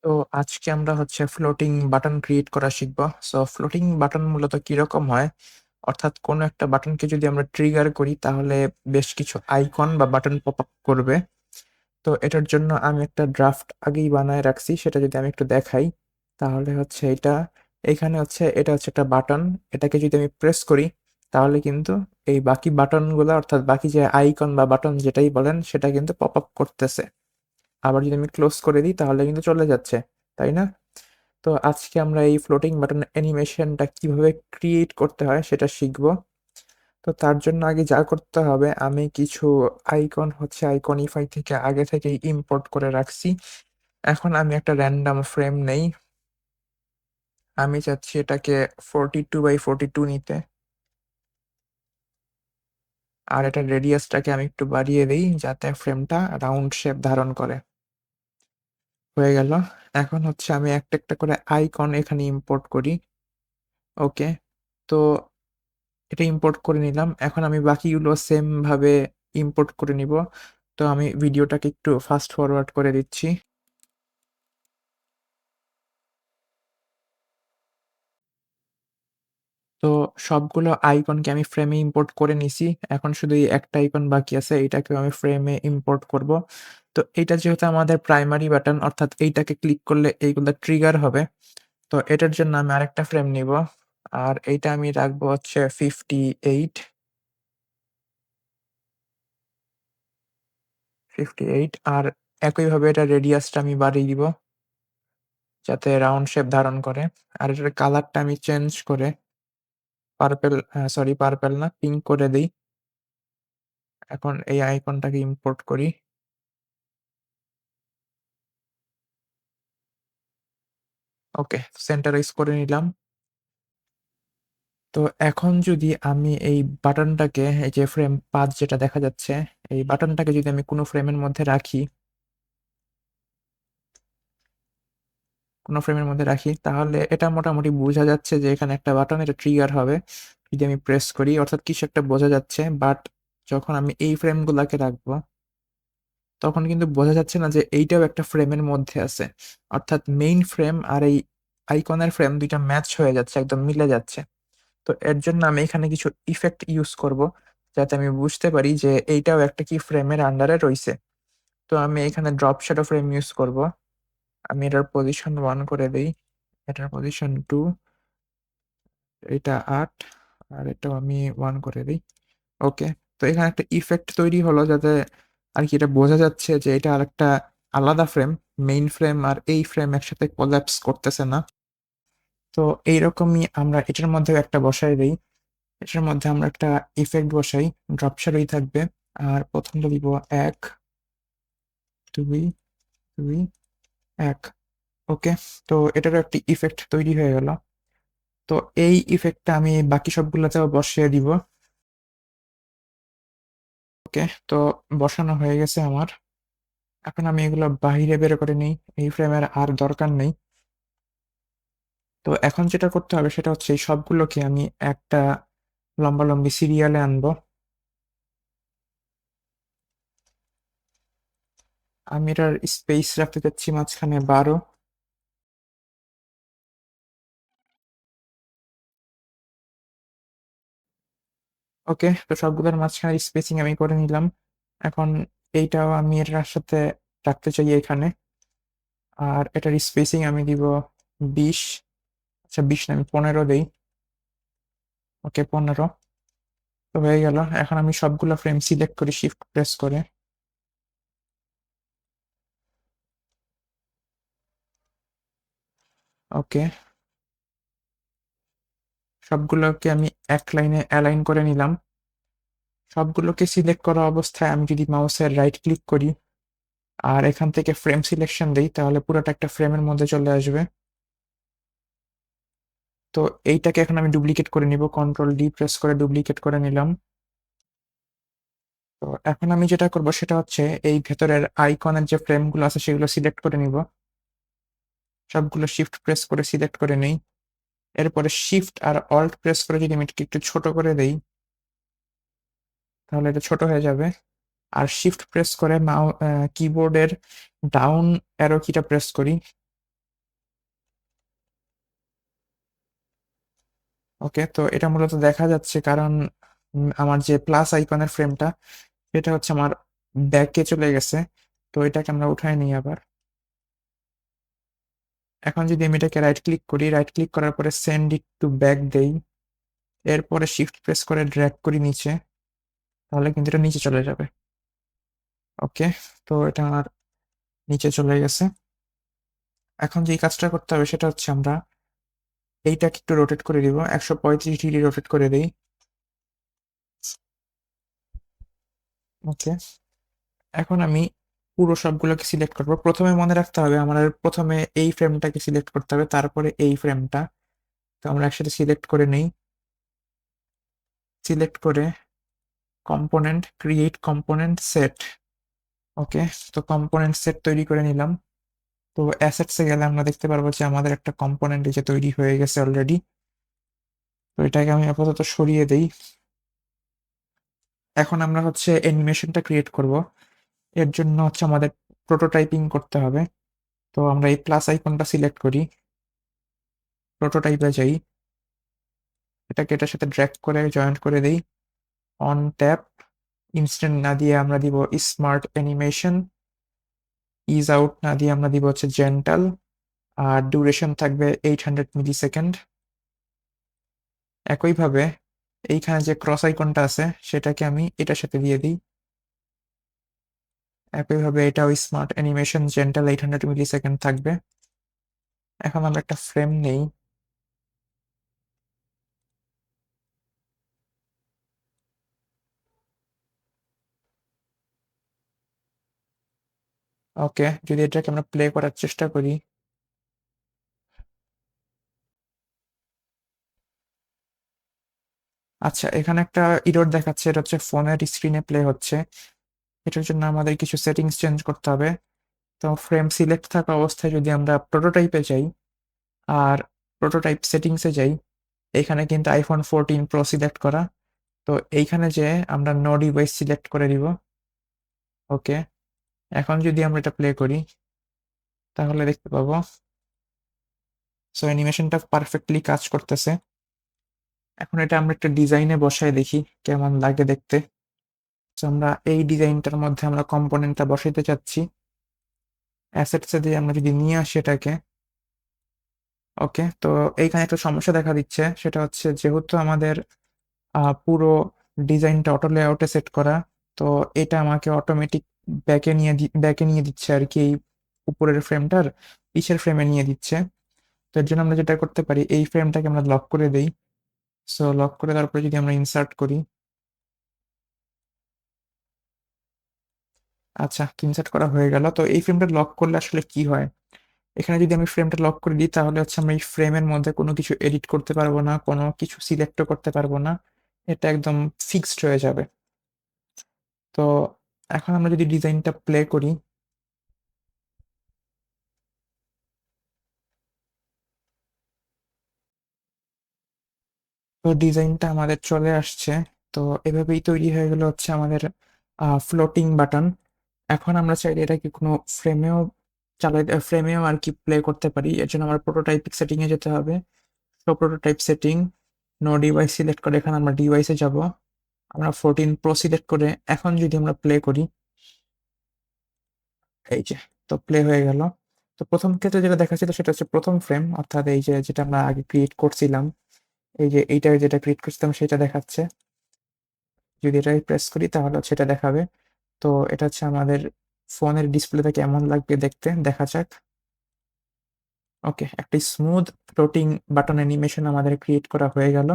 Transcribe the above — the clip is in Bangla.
তো আজকে আমরা হচ্ছে ফ্লোটিং বাটন ক্রিয়েট করা শিখব। সো ফ্লোটিং বাটন মূলত কিরকম হয়? অর্থাৎ কোনো একটা বাটনকে যদি আমরা ট্রিগার করি তাহলে বেশ কিছু আইকন বা বাটন পপ আপ করবে। তো এটার জন্য আমি একটা ড্রাফট আগেই বানায় রাখছি। সেটা যদি আমি একটু দেখাই, তাহলে হচ্ছে এটা হচ্ছে একটা বাটন। এটাকে যদি আমি প্রেস করি তাহলে কিন্তু এই বাকি বাটনগুলা অর্থাৎ বাকি যে আইকন বা বাটন যেটাই বলেন সেটা কিন্তু পপ আপ করতেছে। আবার যদি আমি ক্লোজ করে দিই তাহলে কিন্তু চলে যাচ্ছে, তাই না? তো আজকে আমরা এই ফ্লোটিং বাটন অ্যানিমেশনটা কিভাবে ক্রিয়েট করতে হয় সেটা শিখব। তো তার জন্য আগে যা করতে হবে, আমি কিছু আইকন হচ্ছে আইকনিফাই থেকে আগে থেকেই ইম্পোর্ট করে রাখছি। এখন আমি একটা র্যান্ডম ফ্রেম নেই। আমি চাচ্ছি এটাকে 42x42 নিতে। আর এটার রেডিয়াসটাকে আমি একটু বাড়িয়ে দেই যাতে ফ্রেমটা রাউন্ড শেপ ধারণ করে। হয়ে গেল। এখন হচ্ছে আমি একটা একটা করে আইকন এখানে ইম্পোর্ট করি। ওকে। তো এটা ইম্পোর্ট করে নিলাম। এখন আমি বাকিগুলো সেম ভাবে ইম্পোর্ট করে নিব। তো আমি ভিডিওটাকে একটু ফাস্ট ফরওয়ার্ড করে দিচ্ছি। তো সবগুলো আইকনকে আমি ফ্রেমে ইম্পোর্ট করে নিছি। এখন শুধু এই একটা আইকন বাকি আছে, এটাকেও আমি ফ্রেমে ইম্পোর্ট করব। তো এইটা যেহেতু আমাদের প্রাইমারি বাটন, অর্থাৎ এইটাকে ক্লিক করলে এইগুলা ট্রিগার হবে। তো এটার জন্য আমি আরেকটা ফ্রেম নিব। আর এইটা আমি রাখবো হচ্ছে 58, 58। আর একইভাবে এটার রেডিয়াসটা আমি বাড়িয়ে দিব যাতে রাউন্ড শেপ ধারণ করে। আর এটার কালারটা আমি চেঞ্জ করে পার্পল না, পিঙ্ক করে দেই। এখন এই আইকনটাকে ইম্পোর্ট করি। ওকে, সেন্টারাইজ করে নিলাম। তো এখন যদি আমি এই বাটনটাকে, এই যে ফ্রেম ৫ যেটা দেখা যাচ্ছে, এই বাটনটাকে যদি আমি কোনো ফ্রেমের মধ্যে রাখি, তাহলে এটা মোটামুটি বোঝা যাচ্ছে যে এখানে একটা বাটন, এটা ট্রিগার হবে। যদি আমি প্রেস করি অর্থাৎ কিছু একটা বোঝা যাচ্ছে। বাট যখন আমি এই ফ্রেমগুলাকে রাখবো তখন কিন্তু বোঝা যাচ্ছে না যে এইটাও একটা ফ্রেমের মধ্যে আছে। অর্থাৎ মেইন ফ্রেম আর এই আইকনের ফ্রেম ২ টা ম্যাচ হয়ে যাচ্ছে, একদম মিলে যাচ্ছে। তো এর জন্য আমি এখানে কিছু ইফেক্ট ইউজ করব, যাতে আমি বুঝতে পারি যে এইটাও একটা কি ফ্রেমের আন্ডারে রইছে। তো আমি এখানে ড্রপ শ্যাডো ফ্রেম ইউজ করব। আমি এটার পজিশন 1 করে দেই, এটার পজিশন 2, এটা ৮, আর এটাও আমি 1 করে দেই। ওকে। তো এখানে একটা ইফেক্ট তৈরি হলো যাতে আরকি এটা বোঝা যাচ্ছে যে এটা আরেকটা আলাদা ফ্রেম। মেইন ফ্রেম আর এই ফ্রেম একসাথে কোল্যাপস করতেছে না। তো এইরকমই আমরা এটার মধ্যেও একটা বসায় দেই। এটার মধ্যে আমরা একটা ইফেক্ট বসাই, ড্রপ শ্যাডোই থাকবে। আর প্রথমটা দিব ১, ২, ২, ১। ওকে। তো এটারও একটি ইফেক্ট তৈরি হয়ে গেল। তো এই ইফেক্টটা আমি বাকি সবগুলাতেও বসিয়ে দিব। ওকে। তো বসানো হয়ে গেছে আমার। এখন আমি এগুলো বাহিরে বের করে নিই। এই ফ্রেমের আর দরকার নেই। তো এখন যেটা করতে হবে সেটা হচ্ছে এই সবগুলোকে আমি একটা লম্বালম্বি সিরিয়ালে আনবো। আমি এটার স্পেস রাখতে চাচ্ছি মাঝখানে ১২। ওকে। তো সবগুলোর মাঝখানে স্পেসিং আমি করে নিলাম। এখন এইটাও আমি এটার সাথে রাখতে চাই এখানে। আর এটার স্পেসিং আমি দিব ২০। আচ্ছা, ২০ না, আমি ১৫ দেই। ওকে, ১৫। তো হয়ে গেল। এখন আমি সবগুলো ফ্রেম সিলেক্ট করি শিফট প্রেস করে। ওকে। সবগুলোকে আমি এক লাইনে অ্যালাইন করে নিলাম। সবগুলোকে সিলেক্ট করা অবস্থায় আমি যদি মাউসের রাইট ক্লিক করি আর এখান থেকে ফ্রেম সিলেকশন দেই তাহলে পুরোটা একটা ফ্রেমের মধ্যে চলে আসবে। তো এইটাকে এখন আমি ডুপ্লিকেট করে নিব। কন্ট্রোল ডি প্রেস করে ডুপ্লিকেট করে নিলাম। তো এখন আমি যেটা করব সেটা হচ্ছে এই ভেতরের আইকনের যে ফ্রেমগুলো আছে সেগুলো সিলেক্ট করে নিব। সবগুলো শিফট প্রেস করে সিলেক্ট করে নেই। এরপরে শিফট আর অল্ট প্রেস করে যদি আমি এটাকে একটু ছোট করে দেই তাহলে এটা ছোট হয়ে যাবে। আর শিফট প্রেস করে কিবোর্ডের ডাউন অ্যারো কিটা প্রেস করি। ওকে, তো এটা মূলত দেখা যাচ্ছে কারণ আমার যে প্লাস আইকনের ফ্রেমটা এটা হচ্ছে আমার ব্যাকে চলে গেছে। তো এটাকে আমরা উঠায় নিই আবার। এখন যদি আমি এটাকে রাইট ক্লিক করি, রাইট ক্লিক করার পরে সেন্ড ইট টু ব্যাক দেই, এরপরে শিফট প্রেস করে ড্র্যাগ করি নিচে, তাহলে কিন্তু এটা নিচে চলে যাবে। ওকে, তো এটা আমার নিচে চলে গেছে। এখন যে কাজটা করতে হবে সেটা হচ্ছে আমরা এইটাকে একটু রোটেট করে দিব, 135 ডিগ্রি রোটেট করে দিই। ওকে, এখন আমি পুরো সবগুলোকে সিলেক্ট করব। প্রথমে মনে রাখতে হবে আমাদের প্রথমে এই ফ্রেমটাকে সিলেক্ট করতে হবে, তারপরে এই ফ্রেমটা। তো আমরা একসাথে সিলেক্ট করে নেই, সিলেক্ট করে কম্পোনেন্ট, ক্রিয়েট কম্পোনেন্ট সেট। ওকে, তো কম্পোনেন্ট সেট তৈরি করে নিলাম। তো অ্যাসেটসে গেলে আমরা দেখতে পারবো যে আমাদের একটা কম্পোনেন্ট যে তৈরি হয়ে গেছে অলরেডি। তো এটাকে আমি আপাতত সরিয়ে দেই। এখন আমরা হচ্ছে অ্যানিমেশনটা ক্রিয়েট করব। এর জন্য হচ্ছে আমাদের প্রোটোটাইপিং করতে হবে। তো আমরা এই প্লাস আইকনটা সিলেক্ট করি, প্রোটোটাইপে যাই, এটাকে এটার সাথে ড্র্যাগ করে জয়েন্ট করে দেই। অন ট্যাপ, ইনস্ট্যান্ট না দিয়ে আমরা দিব স্মার্ট অ্যানিমেশন, ইজ আউট না দিয়ে আমরা দিব হচ্ছে জেন্টাল, আর ডিউরেশন থাকবে 800 মিলি সেকেন্ড। একইভাবে এইখানে যে ক্রস আইকনটা আছে সেটাকে আমি এটার সাথে দিয়ে দিই। একইভাবে এটাও স্মার্ট অ্যানিমেশন জেন্টাল 800 মিলি সেকেন্ড থাকবে। এখন আমরা একটা ফ্রেম নেই, ওকে, যদি এটাকে আমরা প্লে করার চেষ্টা করি, আচ্ছা এখানে একটা ইরর দেখাচ্ছে, এটা হচ্ছে ফোনের স্ক্রিনে প্লে হচ্ছে। এটার জন্য আমাদের কিছু সেটিংস চেঞ্জ করতে হবে। তো ফ্রেম সিলেক্ট থাকা অবস্থায় যদি আমরা প্রোটোটাইপে যাই আর প্রোটোটাইপ সেটিংসে যাই, এখানে কিন্তু iPhone 14 Pro সিলেক্ট করা। তো এইখানে যে আমরা নো ডিভাইস সিলেক্ট করে দিব। ওকে, এখন যদি আমরা এটা প্লে করি তাহলে দেখতে পাবো সো অ্যানিমেশনটা পারফেক্টলি কাজ করতেছে। এখন এটা আমরা একটা ডিজাইনে বসায় দেখি কেমন লাগে দেখতে। তো আমরা এই ডিজাইনটার মধ্যে আমরা কম্পোনেন্টটা বসাইতে চাচ্ছি। অ্যাসেটসে দিয়ে আমরা যদি নিয়ে আসি এটাকে, ওকে, তো এইখানে একটা সমস্যা দেখা দিচ্ছে, সেটা হচ্ছে যেহেতু আমাদের পুরো ডিজাইনটা অটো লেআউটে সেট করা, তো এটা আমাকে অটোমেটিক ব্যাকে নিয়ে দিচ্ছে আর কি, এই উপরের ফ্রেমটার পিছের ফ্রেমে নিয়ে দিচ্ছে। তো এর জন্য আমরা যেটা করতে পারি, এই ফ্রেমটাকে আমরা লক করে দেই। সো লক করে তারপরে যদি আমরা ইনসার্ট করি, আচ্ছা ইনসার্ট করা হয়ে গেল। তো এই ফ্রেমটা লক করলে আসলে কি হয়, এখানে যদি আমি ফ্রেমটা লক করে দিই তাহলে হচ্ছে আমরা এই ফ্রেমের মধ্যে কোনো কিছু এডিট করতে পারবো না, কোনো কিছু সিলেক্টও করতে পারবো না, এটা একদম ফিক্সড হয়ে যাবে। তো এখন আমরা যদি ডিজাইনটা প্লে করি, তো ডিজাইনটা আমাদের চলে আসছে। তো এভাবেই তৈরি হয়ে গেল হচ্ছে আমাদের ফ্লোটিং বাটন। এখন আমরা চাইলে এটাকে কোনো ফ্রেমেও ফ্রেমেও আর কি প্লে করতে পারি। এর জন্য আমার প্রোটোটাইপিক সেটিংয়ে যেতে হবে। তো prototype setting, no device select করে এখানে আমরা ডিভাইসে যাব। আমরা 14 Pro সিলেক্ট করে এখন যদি আমরা প্লে করি, এই যে, তো প্লে হয়ে গেল। তো প্রথম ক্ষেত্রে যেটা দেখাচ্ছিল সেটা হচ্ছে প্রথম ফ্রেম, অর্থাৎ এই যে যেটা আমরা আগে ক্রিয়েট করছিলাম, এই যে এইটা যেটা ক্রিয়েট করছিলাম সেটা দেখাচ্ছে। যদি এটাই প্রেস করি তাহলে হচ্ছে এটা দেখাবে। তো এটা হচ্ছে আমাদের ফোনের ডিসপ্লেতে কেমন লাগবে দেখতে, দেখা যাক। ওকে, একটা স্মুথ ফ্লোটিং বাটন অ্যানিমেশন আমাদের ক্রিয়েট করা হয়ে গেল।